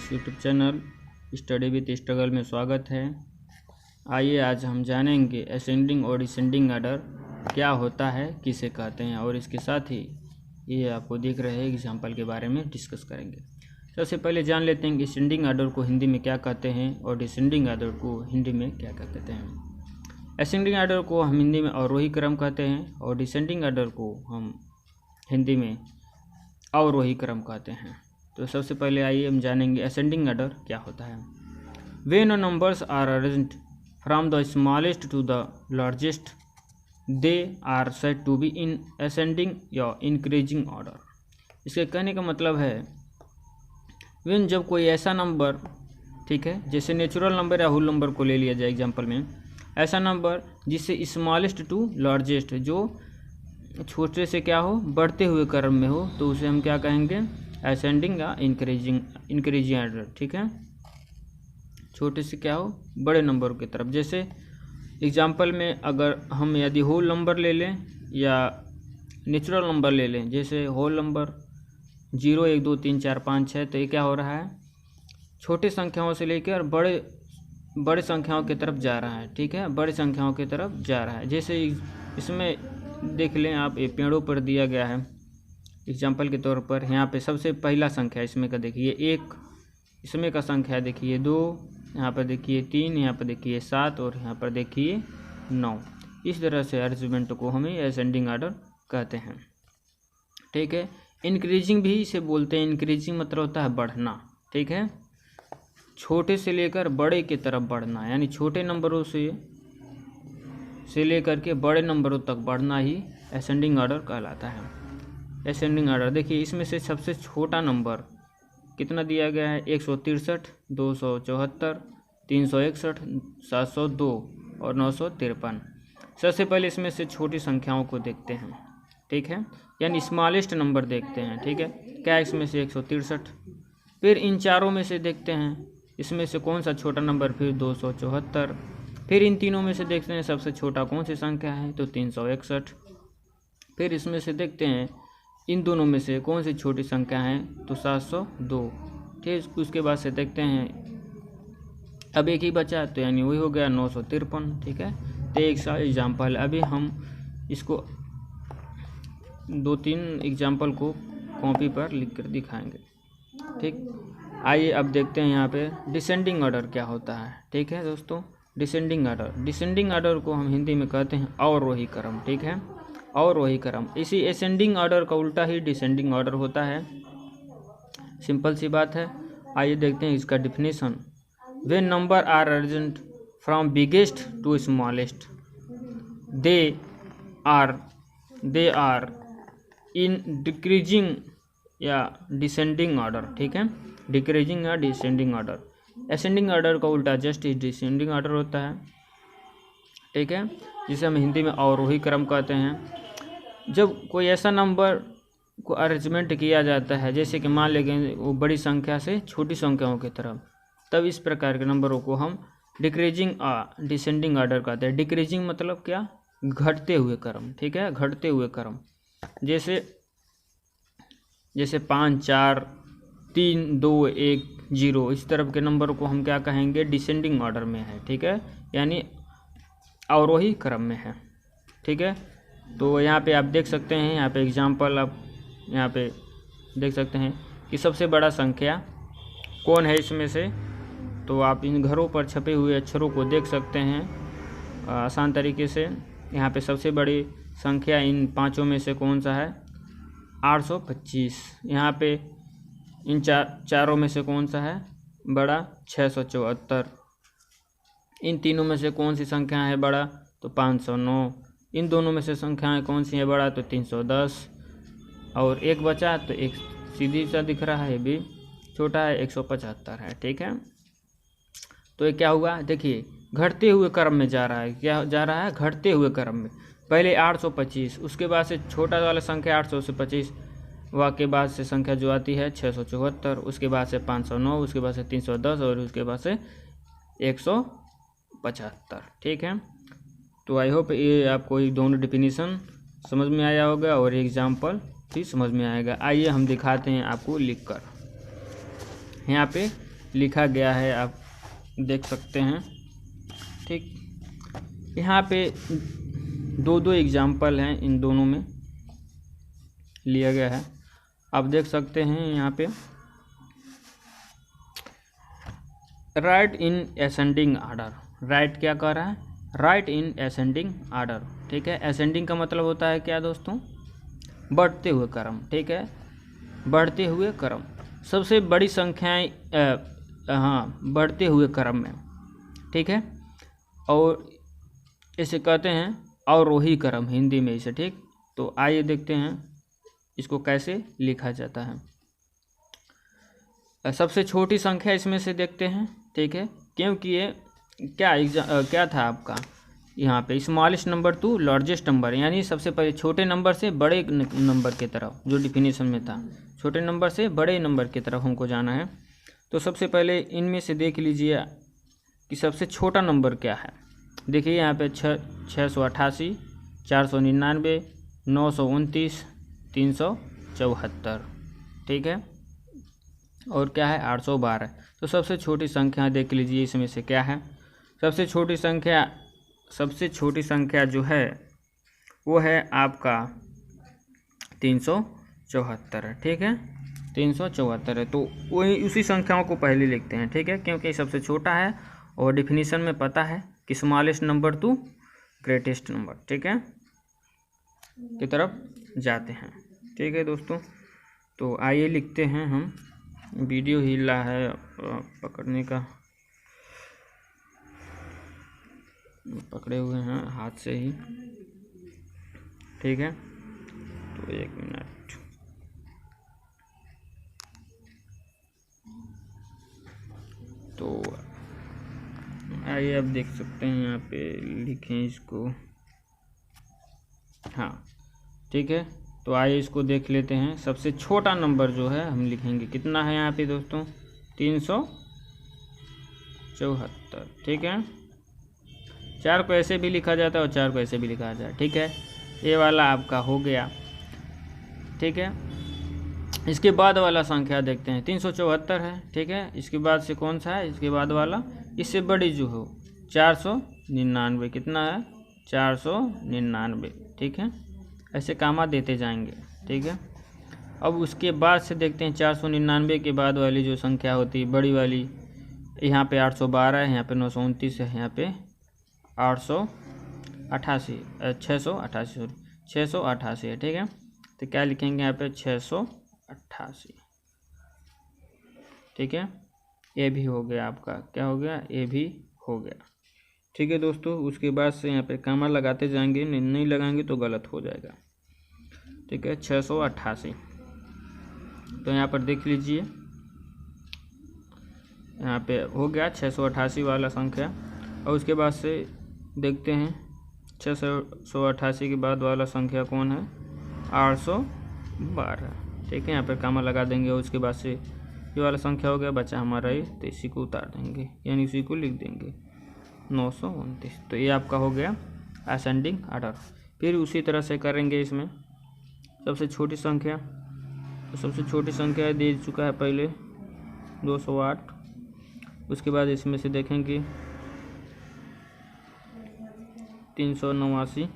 इस YouTube channel study with struggle में स्वागत है। आइए आज हम जानेंगे असेंडिंग और डिसेंडिंग ऑर्डर क्या होता है, किसे कहते हैं, और इसके साथ ही ये आपको दिख रहे एग्जाम्पल के बारे में डिस्कस करेंगे। सबसे पहले जान लेते हैं कि असेंडिंग ऑर्डर को हिंदी में क्या कहते हैं और डिसेंडिंग ऑर्डर को हिंदी में क्या कहते हैं। असेंडिंग ऑर्डर को हम हिंदी में अवरोही क्रम कहते हैं और डिसेंडिंग ऑर्डर को हम हिंदी में अवरोही क्रम कहते हैं। तो सबसे पहले आइए हम जानेंगे असेंडिंग ऑर्डर क्या होता है। When numbers are arranged from the smallest to the largest they are said to be in ascending या इंक्रीजिंग ऑर्डर। इसके कहने का मतलब है व्हेन जब कोई ऐसा नंबर, ठीक है, जैसे नेचुरल नंबर या होल नंबर को ले लिया जाए एग्जाम्पल में, ऐसा नंबर जिससे स्मॉलेस्ट टू लार्जेस्ट, जो छोटे से क्या हो, बढ़ते हुए क्रम में हो, तो उसे हम क्या कहेंगे, असेंडिंग या इंक्रीजिंग ऑर्डर। ठीक है, छोटे से क्या हो, बड़े नंबर की तरफ। जैसे एग्जाम्पल में अगर हम यदि होल नंबर ले लें या नेचुरल नंबर ले लें, जैसे होल नंबर 0 1 2 3 4 5 6, तो ये क्या हो रहा है, छोटे संख्याओं से लेकर बड़े संख्याओं की तरफ जा रहा है। ठीक है, बड़ी संख्याओं की तरफ जा रहा है। जैसे इसमें देख लें आप, ये पेड़ों पर दिया गया है एग्जाम्पल के तौर पर। यहाँ पे सबसे पहला संख्या इसमें का देखिए 1, इसमें का संख्या देखिए 2, यहाँ पर देखिए 3, यहाँ पर देखिए 7 और यहाँ पर देखिए 9। इस तरह से अरेंजमेंट को हमें असेंडिंग ऑर्डर कहते हैं। ठीक है, इंक्रीजिंग भी इसे बोलते हैं। इंक्रीजिंग मतलब होता है बढ़ना। ठीक है, छोटे से लेकर बड़े की तरफ बढ़ना, यानी छोटे नंबरों से लेकर के बड़े नंबरों तक बढ़ना ही असेंडिंग ऑर्डर कहलाता है। असेंडिंग ऑर्डर देखिए, इसमें से सबसे छोटा नंबर कितना दिया गया है, 163, 274, 361, 702 और 953। सबसे पहले इसमें से छोटी संख्याओं को देखते हैं। ठीक है, यानी स्मॉलेस्ट नंबर देखते हैं। ठीक है, क्या है इसमें से 163। फिर इन चारों में से देखते हैं इसमें से कौन सा छोटा नंबर, फिर 274। फिर इन तीनों में से देखते हैं सबसे छोटा कौन सी संख्या है, तो 361। फिर इसमें से देखते हैं इन दोनों में से कौन सी छोटी संख्या है, तो 702। ठीक, उसके बाद से देखते हैं अब एक ही बचा, तो यानी वही हो गया 953। ठीक है, तो एक सा एग्जाम्पल, अभी हम इसको 2-3 एग्जाम्पल को कॉपी पर लिख कर दिखाएंगे। ठीक, आइए अब देखते हैं यहाँ पे डिसेंडिंग ऑर्डर क्या होता है। ठीक है दोस्तों, डिसेंडिंग ऑर्डर को हम हिंदी में कहते हैं अवरोही क्रम। ठीक है, अवरोही क्रम। इसी असेंडिंग ऑर्डर का उल्टा ही डिसेंडिंग ऑर्डर होता है। सिंपल सी बात है। आइए देखते हैं इसका definition. When number are arranged from biggest to smallest they are in decreasing या डिसेंडिंग ऑर्डर। ठीक है, डिक्रीजिंग या डिसेंडिंग ऑर्डर। असेंडिंग ऑर्डर का उल्टा जस्ट डिसेंडिंग ऑर्डर होता है। ठीक है, जिसे हम हिंदी में अवरोही क्रम कहते हैं। जब कोई ऐसा नंबर को अरेंजमेंट किया जाता है, जैसे कि मान लेंगे वो बड़ी संख्या से छोटी संख्याओं की तरफ, तब इस प्रकार के नंबरों को हम डिक्रीजिंग डिसेंडिंग ऑर्डर कहते हैं। डिक्रीजिंग मतलब क्या, घटते हुए क्रम। ठीक है, घटते हुए क्रम। जैसे 5 4 3 2 1 0, इस तरफ के नंबर को हम क्या कहेंगे, डिसेंडिंग ऑर्डर में है। ठीक है, यानी अवरोही क्रम में है। ठीक है, तो यहाँ पे आप देख सकते हैं, यहाँ पे एग्जाम्पल आप यहाँ पे देख सकते हैं कि सबसे बड़ा संख्या कौन है इसमें से। तो आप इन घरों पर छपे हुए अक्षरों को देख सकते हैं आसान तरीके से। यहाँ पे सबसे बड़ी संख्या इन पांचों में से कौन सा है, 825। यहाँ पे इन चारों में से कौन सा है बड़ा, 674। इन तीनों में से कौन सी संख्या है बड़ा, तो 509। इन दोनों में से संख्याएं कौन सी है बड़ा, तो 310। और एक बचा, तो एक सीधी सा दिख रहा है, ये भी छोटा है, 175 है। ठीक है, तो ये क्या हुआ, देखिए घटते हुए क्रम में जा रहा है। क्या जा रहा है, घटते हुए क्रम में। पहले 825, उसके बाद से छोटा वाला संख्या 800 से 25, वह के बाद से संख्या जो आती है 674, उसके बाद से 509, उसके बाद से 310 और उसके बाद से 175। ठीक है, तो आई होप ये आपको ये दोनों डिफिनीशन समझ में आया होगा और एग्जाम्पल भी समझ में आएगा। आइए हम दिखाते हैं आपको लिखकर। यहाँ पे लिखा गया है, आप देख सकते हैं। ठीक, यहाँ पे दो एग्जाम्पल हैं, इन दोनों में लिया गया है। आप देख सकते हैं यहाँ पे right in ascending order. Right क्या कह रहा है? Right in ascending order. ठीक है, असेंडिंग का मतलब होता है क्या दोस्तों? बढ़ते हुए क्रम। ठीक है, बढ़ते हुए क्रम, सबसे बड़ी संख्याएं हाँ, बढ़ते हुए क्रम में। ठीक है, और इसे कहते हैं अवरोही क्रम हिंदी में इसे। ठीक, तो आइए देखते हैं इसको कैसे लिखा जाता है। सबसे छोटी संख्या इसमें से देखते हैं। ठीक है, क्योंकि ये क्या था आपका यहाँ पे smallest number two largest number, यानी सबसे पहले छोटे नंबर से बड़े नंबर की तरफ, जो डिफिनीशन में था छोटे नंबर से बड़े नंबर की तरफ हमको जाना है। तो सबसे पहले इनमें से देख लीजिए कि सबसे छोटा नंबर क्या है। देखिए यहाँ पे 688, 499, 929, 374। ठीक है, और क्या है 812। तो सबसे छोटी संख्या देख लीजिए इसमें से क्या है। सबसे छोटी संख्या जो है वो है आपका 374। ठीक है, 374 है। तो वही उसी संख्याओं को पहले लिखते हैं। ठीक है, क्योंकि सबसे छोटा है और डिफिनीशन में पता है कि smallest number two greatest number, ठीक है, की तरफ जाते हैं। ठीक है दोस्तों, तो आइए लिखते हैं हम। वीडियो हिला है पकड़ने का, पकड़े हुए हैं हाथ से ही। ठीक है, तो 1 मिनट। तो आइए अब देख सकते हैं यहाँ पे लिखें इसको। हाँ ठीक है, तो आइए इसको देख लेते हैं। सबसे छोटा नंबर जो है हम लिखेंगे, कितना है यहाँ पे दोस्तों? 374। ठीक है, 4 को ऐसे भी लिखा जाता है और 4 को ऐसे भी लिखा जाता है। ठीक है, ये वाला आपका हो गया। ठीक है, इसके बाद वाला संख्या देखते हैं। 374 है। ठीक है, इसके बाद से कौन सा है? इसके बाद वाला इससे बड़ी जो हो 499। कितना है? 499। ठीक है, ऐसे कामा देते जाएंगे। ठीक है, अब उसके बाद से देखते हैं 499 के बाद वाली जो संख्या होती है बड़ी वाली, यहाँ पे 812 है, यहाँ पे 929 है, यहाँ पे 888 688 है। ठीक है, तो क्या लिखेंगे यहाँ पे? 688। ठीक है, ये भी हो गया आपका। क्या हो गया? ये भी हो गया। ठीक है दोस्तों, उसके बाद से यहाँ पे कामा लगाते जाएंगे, नहीं लगाएंगे तो गलत हो जाएगा। ठीक है, 688। तो यहाँ पर देख लीजिए, यहाँ पे हो गया 688 वाला संख्या। और उसके बाद से देखते हैं 688 के बाद वाला संख्या कौन है? 812। ठीक है, यहाँ पर कामा लगा देंगे। और उसके बाद से ये वाला संख्या हो गया बचा हमारा ये, तो इसी को उतार देंगे, यानी इसी को लिख देंगे 929। तो ये आपका हो गया असेंडिंग आर्डर। फिर उसी तरह से करेंगे इसमें सबसे छोटी संख्या। तो सबसे छोटी संख्या दे चुका है पहले 208। उसके बाद इसमें से देखेंगे 389।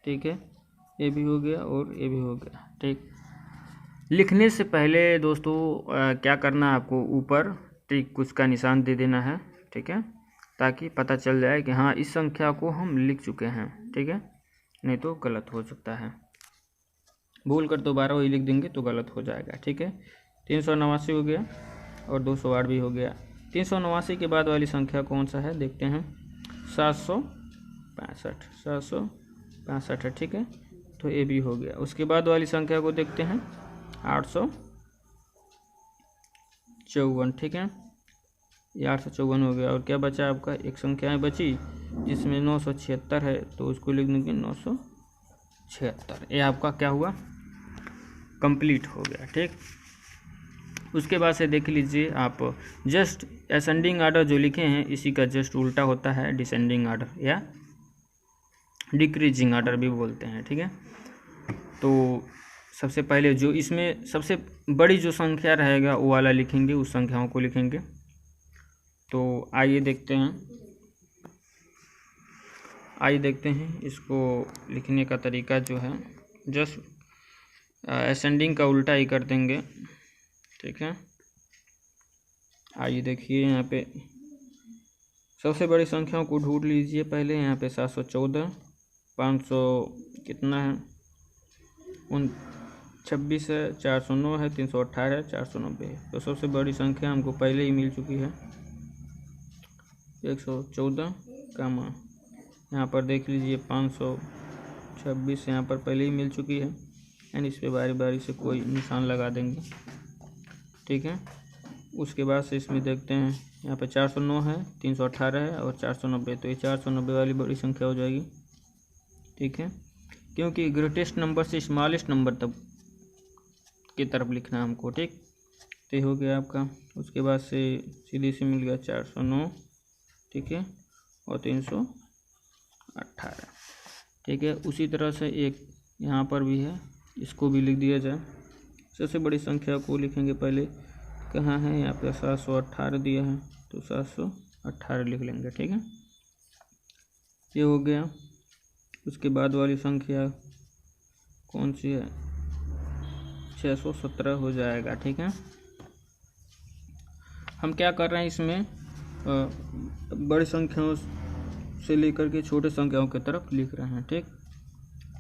ठीक है, ये भी हो गया और ये भी हो गया। ठीक, लिखने से पहले दोस्तों क्या करना है आपको? ऊपर टिक कुछ का निशान दे देना है। ठीक है, ताकि पता चल जाए कि हाँ इस संख्या को हम लिख चुके हैं। ठीक है, नहीं तो गलत हो सकता है, भूल कर दोबारा वही लिख देंगे तो गलत हो जाएगा। ठीक है, 389 हो गया और 208 भी हो गया। 389 के बाद वाली संख्या कौन सा है देखते हैं? 765। 765 है। ठीक है, तो ये भी हो गया। उसके बाद वाली संख्या को देखते हैं 854। ठीक है, ये 854 हो गया। और क्या बचा आपका? एक संख्या बची जिसमें 976 है, तो उसको लिख देंगे 976। ये आपका क्या हुआ? कंप्लीट हो गया। ठीक, उसके बाद से देख लीजिए आप, जस्ट असेंडिंग आर्डर जो लिखे हैं इसी का जस्ट उल्टा होता है डिसेंडिंग आर्डर या डिक्रीजिंग आर्डर भी बोलते हैं। ठीक है, तो सबसे पहले जो इसमें सबसे बड़ी जो संख्या रहेगा वो वाला लिखेंगे, उस संख्याओं को लिखेंगे। तो आइए देखते हैं इसको लिखने का तरीका जो है, जस्ट असेंडिंग का उल्टा ही कर देंगे, ठीक है। आइए देखिए, यहाँ पे सबसे बड़ी संख्याओं को ढूंढ लीजिए पहले। यहाँ पे 714, 500 कितना है 26 है, 409 है, 318 है, 490 है। तो सबसे बड़ी संख्या हमको पहले ही मिल चुकी है 114 का मान। यहाँ पर देख लीजिए 526 यहाँ पर पहले ही मिल चुकी है, यानी इस पर बारी बारी से कोई निशान लगा देंगे, ठीक है। उसके बाद से इसमें देखते हैं, यहाँ पे 409 है, 318 है और 490। तो ये 490 वाली बड़ी संख्या हो जाएगी, ठीक है, क्योंकि ग्रेटेस्ट नंबर से स्मॉलेस्ट नंबर तक की तरफ लिखना है हमको, ठीक। तो ये हो गया आपका। उसके बाद से सीधे से मिल गया 409, ठीक है, और 318, ठीक है। उसी तरह से एक यहाँ पर भी है, इसको भी लिख दिया जाए। सबसे बड़ी संख्या को लिखेंगे पहले, कहाँ है, यहाँ पे 718 दिया है, तो 718 लिख लेंगे, ठीक है। ये हो गया। उसके बाद वाली संख्या कौन सी है, 617 हो जाएगा, ठीक है। हम क्या कर रहे हैं इसमें, बड़ी संख्याओं से लेकर के छोटे संख्याओं की तरफ लिख रहे हैं, ठीक।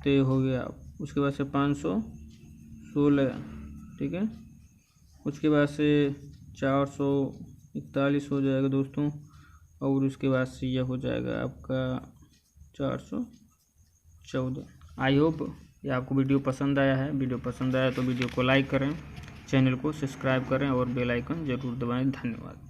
तो ये हो गया। उसके बाद से 516, ठीक है। उसके बाद से 441 हो जाएगा दोस्तों, और उसके बाद से यह हो जाएगा आपका 414। आई होप ये आपको वीडियो पसंद आया है। वीडियो पसंद आया तो वीडियो को लाइक करें, चैनल को सब्सक्राइब करें और बेल आइकन ज़रूर दबाएं। धन्यवाद।